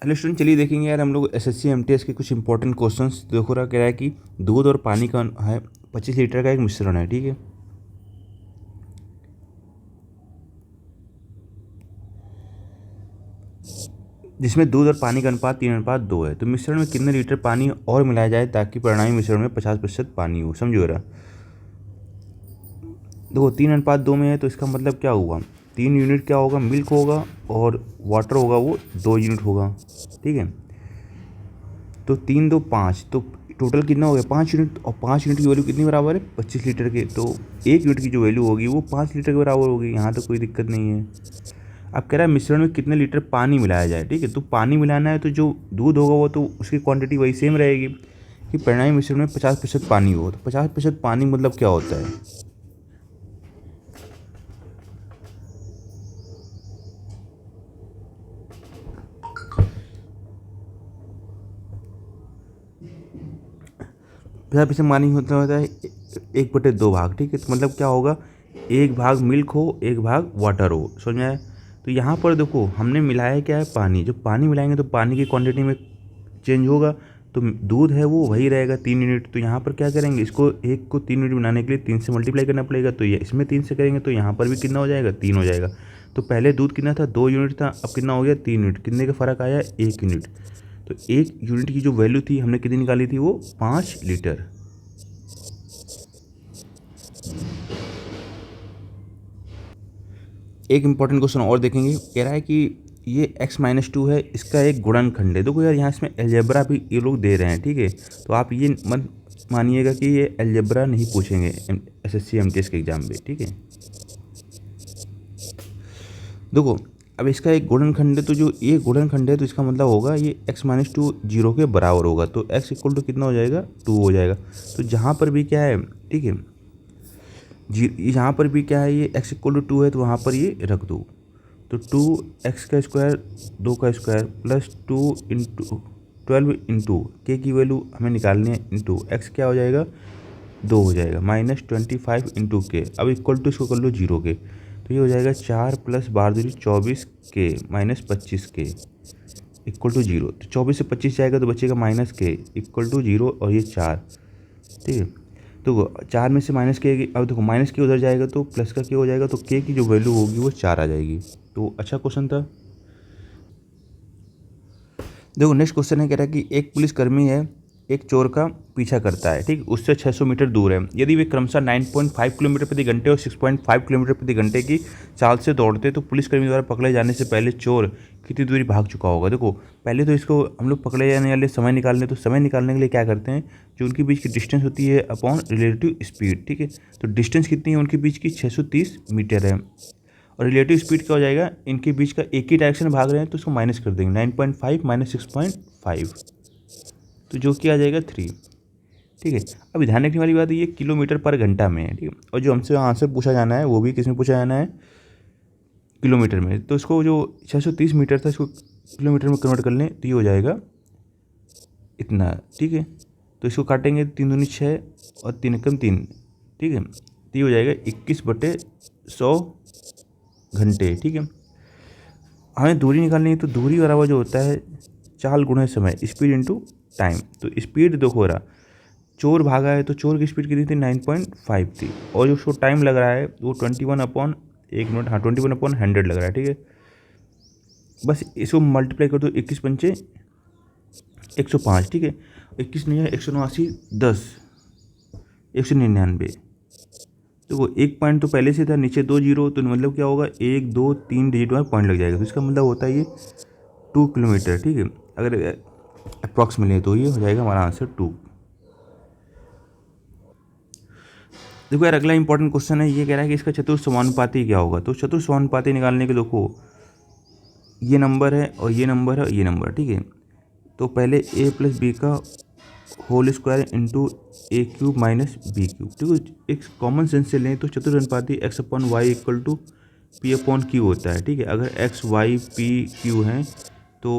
Hello student, चलिए देखेंगे यार हम लोग एसएससी एमटीएस के कुछ इंपॉर्टेंट क्वेश्चंस। देखो रहा कह रहा है कि दूध और पानी का है 25 लीटर का एक मिश्रण है, ठीक है। जिसमें दूध और पानी का अनुपात 3:2 है, तो मिश्रण में कितने लीटर पानी और मिलाया जाए ताकि परिणामी मिश्रण में 50% पानी हो। समझो रहा, देखो 3:2 में है तो इसका मतलब क्या हुआ, 3 यूनिट क्या होगा, मिल्क होगा, और वाटर होगा वो 2 यूनिट होगा, ठीक है। तो 3 2 5, तो टोटल कितना हो गया 5 यूनिट, और 5 यूनिट की वैल्यू कितनी बराबर है 25 लीटर के, तो 1 यूनिट की जो वैल्यू होगी वो 5 लीटर के बराबर होगी। यहाँ तो कोई दिक्कत नहीं है। अब कह रहा है मिश्रण में कितने लीटर पानी मिलाया जाए, ठीक है। तो पानी मिलाना है तो जो दूध होगा वो तो उसकी क्वांटिटी वही सेम रहेगी कि परिणामी मिश्रण में 50% पानी हो। तो 50% पानी मतलब क्या होता है, 50% पानी होता है 1/2 भाग, ठीक है। तो मतलब क्या होगा, 1 भाग मिल्क हो 1 भाग वाटर हो, समझ में आया। तो यहाँ पर देखो हमने मिलाया क्या है, पानी। जब पानी मिलाएंगे तो पानी की क्वांटिटी में चेंज होगा, तो दूध है वो वही रहेगा 3 यूनिट। तो यहाँ पर क्या करेंगे, इसको 1 को 3 यूनिट बनाने के लिए 3 से मल्टीप्लाई करना पड़ेगा। तो ये इसमें 3 से करेंगे तो यहाँ पर भी कितना हो जाएगा, 3 हो जाएगा। तो पहले दूध कितना था, 2 यूनिट था, अब कितना हो गया 3 यूनिट। कितने का फ़र्क आया, 1 यूनिट। तो 1 यूनिट की जो वैल्यू थी हमने कितनी निकाली थी, वो 5 लीटर। एक इंपॉर्टेंट क्वेश्चन और देखेंगे, कह रहा है कि ये x-2 है, इसका एक गुणनखंड है। देखो यार यहाँ इसमें अलजेब्रा भी ये लोग दे रहे हैं, ठीक है। तो आप ये मत मानिएगा कि ये अलजेब्रा नहीं पूछेंगे एसएससी एमटीएस के एग्जाम में, ठीक है। देखो अब इसका एक गुणनखंड है, तो जो ये गुणनखंड है तो इसका मतलब होगा ये x-2 जीरो के बराबर होगा। तो x इक्वल टू कितना हो जाएगा, 2 हो जाएगा। तो जहाँ पर भी क्या है, ठीक है, जी यहाँ पर भी क्या है, ये x इक्वल टू 2 है तो वहाँ पर ये रख दो। तो 2x² 2 का स्क्वायर प्लस 2 × 12 इंटू के की वैल्यू हमें निकालनी है, इंटू x क्या हो जाएगा 2 हो जाएगा, -25 इंटू के। अब इक्वल टू इसको कर लो 0 के, तो ये हो जाएगा 4 + 12 = 24 के -25 के इक्वल टू 0। तो 24 से 25 जाएगा तो बचेगा माइनस के इक्वल टू 0, और ये 4, ठीक है। तो 4 में से माइनस के, अब देखो माइनस के उधर जाएगा तो प्लस का के हो जाएगा, तो के की जो वैल्यू होगी वो 4 आ जाएगी। तो अच्छा क्वेश्चन था। देखो नेक्स्ट क्वेश्चन है, कह रहा है कि एक पुलिसकर्मी है, एक चोर का पीछा करता है, ठीक, उससे 600 मीटर दूर है। यदि वे क्रमशः 9.5 किलोमीटर प्रति घंटे और 6.5 किलोमीटर प्रति घंटे की चाल से दौड़ते तो पुलिसकर्मी द्वारा पकड़े जाने से पहले चोर कितनी दूरी भाग चुका होगा। देखो पहले तो इसको हम लोग पकड़े जाने वाले समय निकालने, तो समय निकालने के लिए क्या करते हैं, जो उनके बीच की डिस्टेंस होती है अपॉन रिलेटिव स्पीड, ठीक है। तो डिस्टेंस कितनी है उनके बीच की, 630 मीटर है, और रिलेटिव स्पीड क्या हो जाएगा, इनके बीच का एक ही डायरेक्शन भाग रहे हैं तो उसको माइनस कर देंगे, 9.5 - 6.5, तो जो कि आ जाएगा 3, ठीक है। अब ध्यान रखने वाली बात है, ये किलोमीटर पर घंटा में है, ठीक है। और जो हमसे आंसर पूछा जाना है वो भी किस में पूछा जाना है, किलोमीटर में। तो इसको जो 630 मीटर था इसको किलोमीटर में कन्वर्ट कर लें तो ये हो जाएगा इतना, ठीक है। तो इसको काटेंगे, 3 दूनी 6 और 3 एकम 3, ठीक है। तो ये हो जाएगा 21/100 घंटे, ठीक है। हमें दूरी निकालनी है, तो दूरी बराबर जो होता है चाल गुणे समय, स्पीड इंटू टाइम। तो स्पीड देखो रहा, चोर भागा है तो चोर की स्पीड कितनी थी, 9.5 थी, और जो उसको टाइम लग रहा है वो 21/1 मिनट, हाँ 21/100 लग रहा है, ठीक है। बस इसको मल्टीप्लाई कर दो, 21×5 105, ठीक है। 21 नहीं है, 189 10 199। तो वो एक पॉइंट तो पहले से था, नीचे 2 जीरो, तो मतलब क्या होगा, 1 2 3 डिजिट में पॉइंट लग जाएगा। तो इसका मतलब होता है ये 2 किलोमीटर, ठीक है। अगर अप्रॉक्सीमेटली तो ये हो जाएगा हमारा आंसर 2। देखो यार अगला इंपॉर्टेंट क्वेश्चन है, ये कह रहा है कि इसका चतुर्थ समानुपाती क्या होगा। तो चतुर्थ समानुपाती निकालने के देखो, ये नंबर है और ये नंबर है और ये नंबर, ठीक है। तो पहले a + b का whole square into a³ - b³, ठीक है। एक कॉमन सेंस से लें तो चतुर्थ अनुपाती x/y इक्वल टू p/q होता है, ठीक है। अगर x y p q हैं तो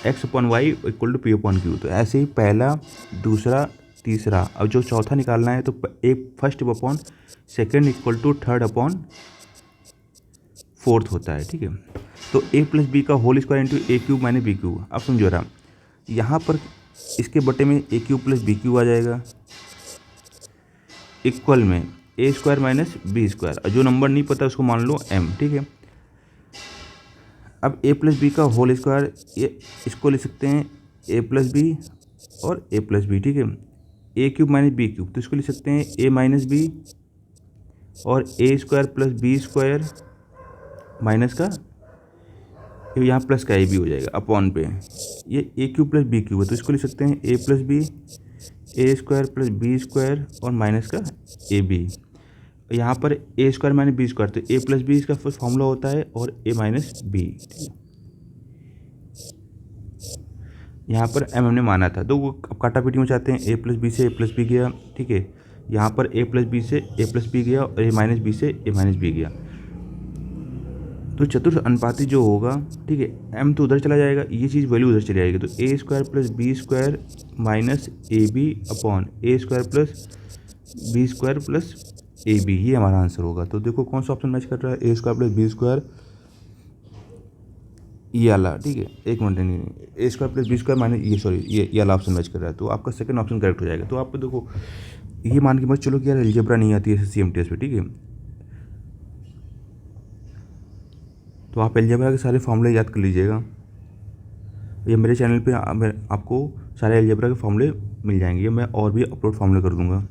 x/y इक्वल टू p/q। तो ऐसे ही पहला, दूसरा, तीसरा, अब जो चौथा निकालना है तो एक first upon second equal to third upon fourth होता है, ठीक है। तो ए प्लस बी का whole square into A cube minus B cube. अब समझो रहा, यहाँ पर इसके बटे में A cube plus B cube आ जाएगा, इक्वल में A square minus B square, और जो नंबर नहीं पता उसको मान लो m, ठीक है। अब ए प्लस बी का होल स्क्वायर, ये इसको ले सकते हैं ए प्लस बी और ए प्लस बी, ठीक है। A cube minus B cube, तो इसको ले सकते हैं ए माइनस बी और A square plus B square minus का, यहाँ प्लस का ए बी हो जाएगा अपॉन पे, ये ए क्यूब प्लस बी क्यूब है, तो इसको ले सकते हैं ए प्लस बी, ए स्क्वायर प्लस बी स्क्वायर और माइनस का ए बी। यहाँ पर ए स्क्वायर माइनस बी स्क्वायर, तो ए प्लस बी इसका फर्स्ट फॉर्मूला होता है और ए माइनस बी, यहाँ पर एम हमने माना था, तो वो अब काटापीटी में चाहते हैं ए प्लस बी से ए प्लस बी गया, ठीक है। यहाँ पर ए प्लस बी से ए प्लस बी गया और ए माइनस बी से ए माइनस बी गया, तो चतुर्थ अनुपाती जो होगा, ठीक है, एम तो उधर चला जाएगा, ये चीज़ वैल्यू उधर चली जाएगी, तो A square plus B square minus A B upon A square plus B square plus A B, ये हमारा आंसर होगा। तो देखो कौन सा ऑप्शन मैच कर रहा है, A square plus B square, ये वाला, ठीक है। एक मिनट, नहीं, A square plus B square minus ये, सॉरी, ये वाला ऑप्शन मैच कर रहा है, तो आपका सेकंड ऑप्शन करेक्ट हो जाएगा। तो आप देखो ये मान के मत चलो कि यार अलजेब्रा नहीं आती है CMTS पे, ठीक है। तो आप अलजेब्रा के सारे फॉर्मूले याद कर लीजिएगा, ये मेरे चैनल पे आपको सारे अलजेब्रा के फॉर्मूले मिल जाएंगे, मैं और भी अपलोड फॉर्मूले कर दूंगा।